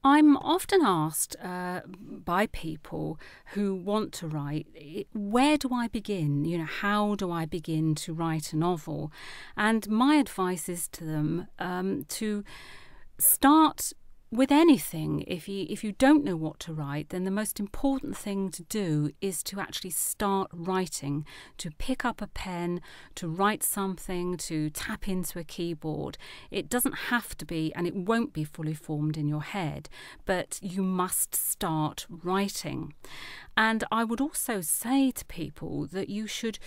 I'm often asked by people who want to write, where do I begin? How do I begin to write a novel? And my advice is to them to start with anything. If you don't know what to write, then the most important thing to do is to actually start writing, to pick up a pen, to write something, to tap into a keyboard. It doesn't have to be, and it won't be fully formed in your head, but you must start writing. And I would also say to people that you should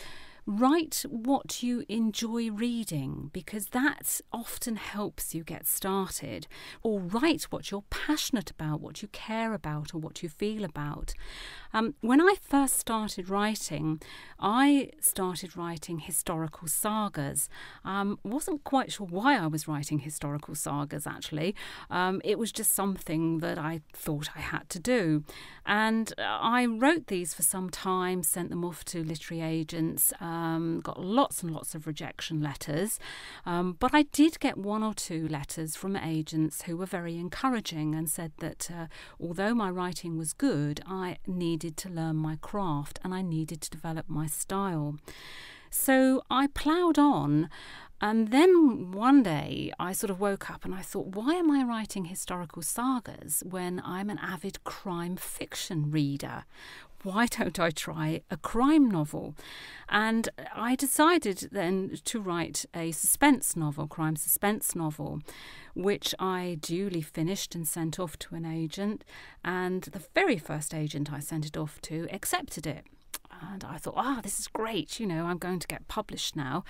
write what you enjoy reading, because that often helps you get started. Or write what you're passionate about, what you care about, or what you feel about. When I first started writing, I started writing historical sagas. Wasn't quite sure why I was writing historical sagas, actually. It was just something that I thought I had to do. And I wrote these for some time, sent them off to literary agents, got lots and lots of rejection letters, but I did get one or two letters from agents who were very encouraging and said that although my writing was good, I needed to learn my craft and I needed to develop my style. So I ploughed on. And then one day I sort of woke up and I thought, why am I writing historical sagas when I'm an avid crime fiction reader? Why don't I try a crime novel? And I decided then to write a suspense novel, crime suspense novel, which I duly finished and sent off to an agent. And the very first agent I sent it off to accepted it. And I thought, this is great, I'm going to get published now.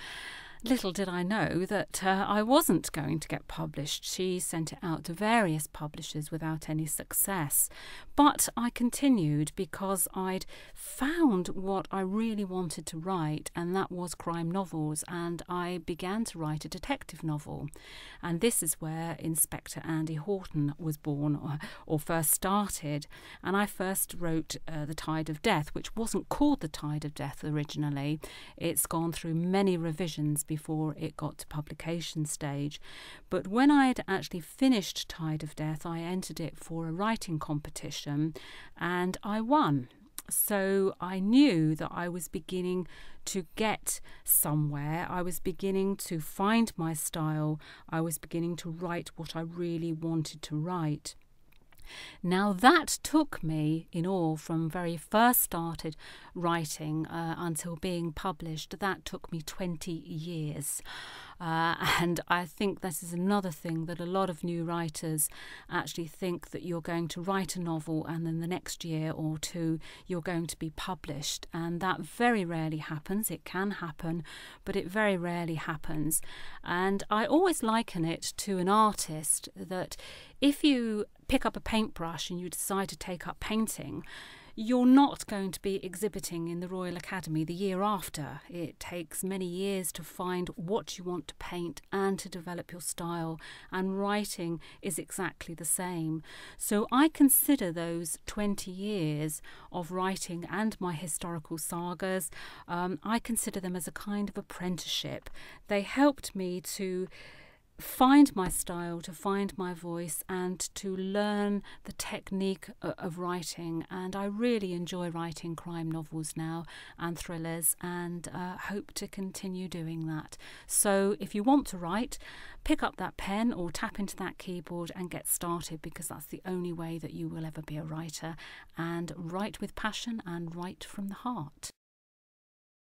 Little did I know that I wasn't going to get published. She sent it out to various publishers without any success. But I continued because I'd found what I really wanted to write, and that was crime novels. And I began to write a detective novel. And this is where Inspector Andy Horton was born, or first started. And I first wrote The Tide of Death, which wasn't called The Tide of Death originally. It's gone through many revisions before it got to publication stage. But when I'd actually finished Tide of Death, I entered it for a writing competition and I won. So I knew that I was beginning to get somewhere. I was beginning to find my style. I was beginning to write what I really wanted to write. Now that took me, in all, from very first started writing until being published, that took me 20 years. And I think this is another thing that a lot of new writers actually think, that you're going to write a novel and then the next year or two you're going to be published. And that very rarely happens. It can happen, but it very rarely happens. And I always liken it to an artist, that if you pick up a paintbrush and you decide to take up painting, you're not going to be exhibiting in the Royal Academy the year after. It takes many years to find what you want to paint and to develop your style, and writing is exactly the same. So I consider those 20 years of writing and my historical sagas, I consider them as a kind of apprenticeship. They helped me to find my style, to find my voice, and to learn the technique of writing. And I really enjoy writing crime novels now and thrillers, and hope to continue doing that. So if you want to write, pick up that pen or tap into that keyboard and get started, because that's the only way that you will ever be a writer. And write with passion and write from the heart.